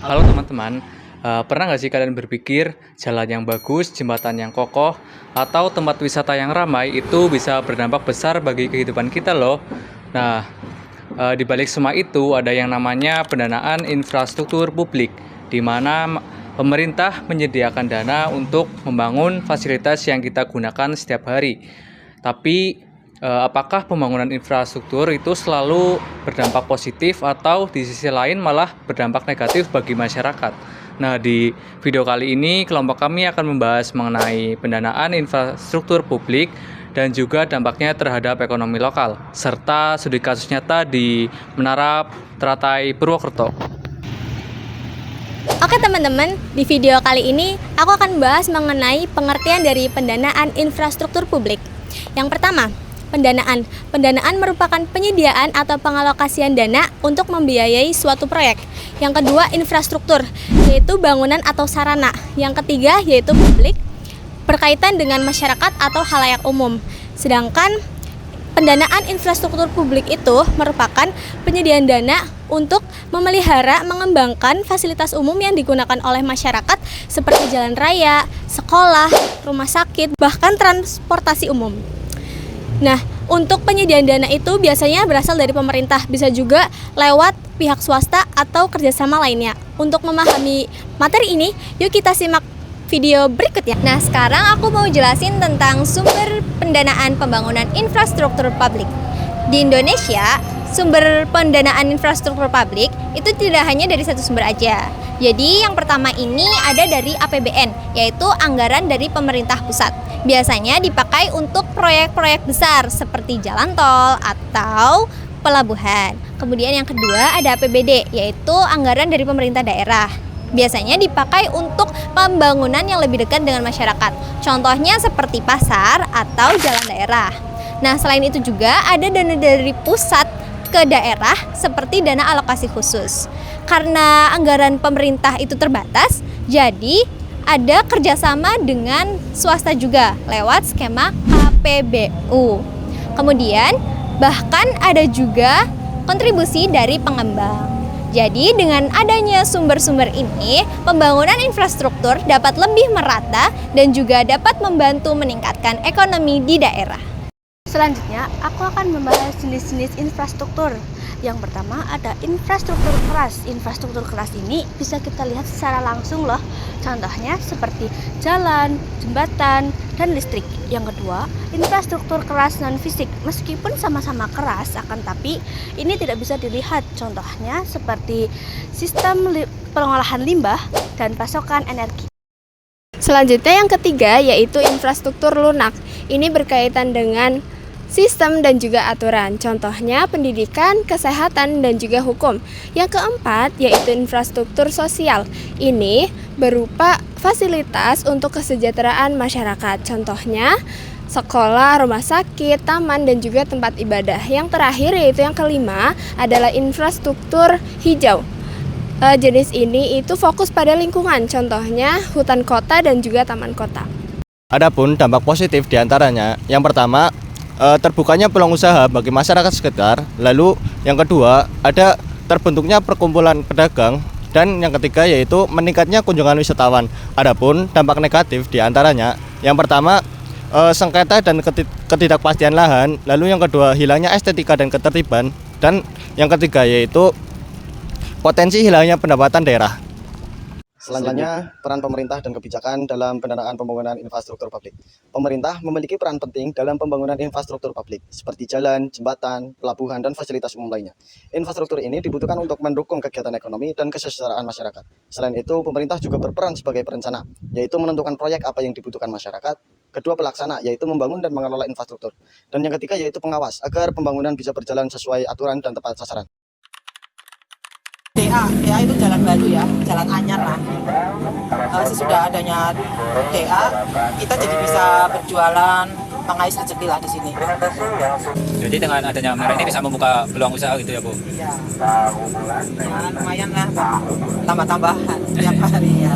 Halo teman-teman, pernah nggak sih kalian berpikir jalan yang bagus, jembatan yang kokoh, atau tempat wisata yang ramai itu bisa berdampak besar bagi kehidupan kita loh. Nah, di balik semua itu ada yang namanya pendanaan infrastruktur publik, di mana pemerintah menyediakan dana untuk membangun fasilitas yang kita gunakan setiap hari. Tapi apakah pembangunan infrastruktur itu selalu berdampak positif atau di sisi lain malah berdampak negatif bagi masyarakat? Nah, di video kali ini kelompok kami akan membahas mengenai pendanaan infrastruktur publik dan juga dampaknya terhadap ekonomi lokal, serta studi kasus nyata di Menara Teratai Purwokerto. Oke teman-teman, di video kali ini aku akan membahas mengenai pengertian dari pendanaan infrastruktur publik. Yang pertama, pendanaan. Pendanaan merupakan penyediaan atau pengalokasian dana untuk membiayai suatu proyek. Yang kedua, infrastruktur, yaitu bangunan atau sarana. Yang ketiga, yaitu publik, berkaitan dengan masyarakat atau khalayak umum. Sedangkan pendanaan infrastruktur publik itu merupakan penyediaan dana untuk memelihara, mengembangkan fasilitas umum yang digunakan oleh masyarakat seperti jalan raya, sekolah, rumah sakit, bahkan transportasi umum. Nah, untuk penyediaan dana itu biasanya berasal dari pemerintah, bisa juga lewat pihak swasta atau kerjasama lainnya. Untuk memahami materi ini, yuk kita simak video berikutnya. Nah, sekarang aku mau jelasin tentang sumber pendanaan pembangunan infrastruktur publik. Di Indonesia, sumber pendanaan infrastruktur publik itu tidak hanya dari satu sumber aja. Jadi yang pertama ini ada dari APBN, yaitu anggaran dari pemerintah pusat. Biasanya dipakai untuk proyek-proyek besar seperti jalan tol atau pelabuhan. Kemudian yang kedua ada APBD, yaitu anggaran dari pemerintah daerah. Biasanya dipakai untuk pembangunan yang lebih dekat dengan masyarakat. Contohnya seperti pasar atau jalan daerah. Nah, selain itu juga ada dana dari pusat ke daerah seperti dana alokasi khusus. Karena anggaran pemerintah itu terbatas, jadi ada kerjasama dengan swasta juga lewat skema KPBU. Kemudian bahkan ada juga kontribusi dari pengembang. Jadi dengan adanya sumber-sumber ini, pembangunan infrastruktur dapat lebih merata dan juga dapat membantu meningkatkan ekonomi di daerah. Selanjutnya, aku akan membahas jenis-jenis infrastruktur. Yang pertama ada infrastruktur keras. Infrastruktur keras ini bisa kita lihat secara langsung loh. Contohnya seperti jalan, jembatan, dan listrik. Yang kedua, infrastruktur keras non-fisik. Meskipun sama-sama keras, akan tapi ini tidak bisa dilihat. Contohnya seperti sistem pengolahan limbah dan pasokan energi. Selanjutnya yang ketiga yaitu infrastruktur lunak. Ini berkaitan dengan sistem dan juga aturan, contohnya pendidikan, kesehatan, dan juga hukum. Yang keempat yaitu infrastruktur sosial. Ini berupa fasilitas untuk kesejahteraan masyarakat, contohnya sekolah, rumah sakit, taman, dan juga tempat ibadah. Yang terakhir yaitu yang kelima adalah infrastruktur hijau. Jenis ini itu fokus pada lingkungan, contohnya hutan kota dan juga taman kota. Adapun dampak positif diantaranya, yang pertama terbukanya peluang usaha bagi masyarakat sekitar. Lalu yang kedua ada terbentuknya perkumpulan pedagang. Dan yang ketiga yaitu meningkatnya kunjungan wisatawan. Adapun dampak negatif diantaranya, yang pertama sengketa dan ketidakpastian lahan. Lalu yang kedua hilangnya estetika dan ketertiban. Dan yang ketiga yaitu potensi hilangnya pendapatan daerah. Selanjutnya, peran pemerintah dan kebijakan dalam pendanaan pembangunan infrastruktur publik. Pemerintah memiliki peran penting dalam pembangunan infrastruktur publik, seperti jalan, jembatan, pelabuhan, dan fasilitas umum lainnya. Infrastruktur ini dibutuhkan untuk mendukung kegiatan ekonomi dan kesejahteraan masyarakat. Selain itu, pemerintah juga berperan sebagai perencana, yaitu menentukan proyek apa yang dibutuhkan masyarakat. Kedua, pelaksana, yaitu membangun dan mengelola infrastruktur. Dan yang ketiga, yaitu pengawas, agar pembangunan bisa berjalan sesuai aturan dan tepat sasaran. DA itu jalan baru ya, jalan anyar lah. Sesudah adanya DA, kita jadi bisa berjualan, mengais rezeki lah di sini. Jadi dengan adanya Menara ini bisa membuka peluang usaha gitu ya Bu? Iya. Ya, lumayan lah, tambah-tambahan tiap hari ya.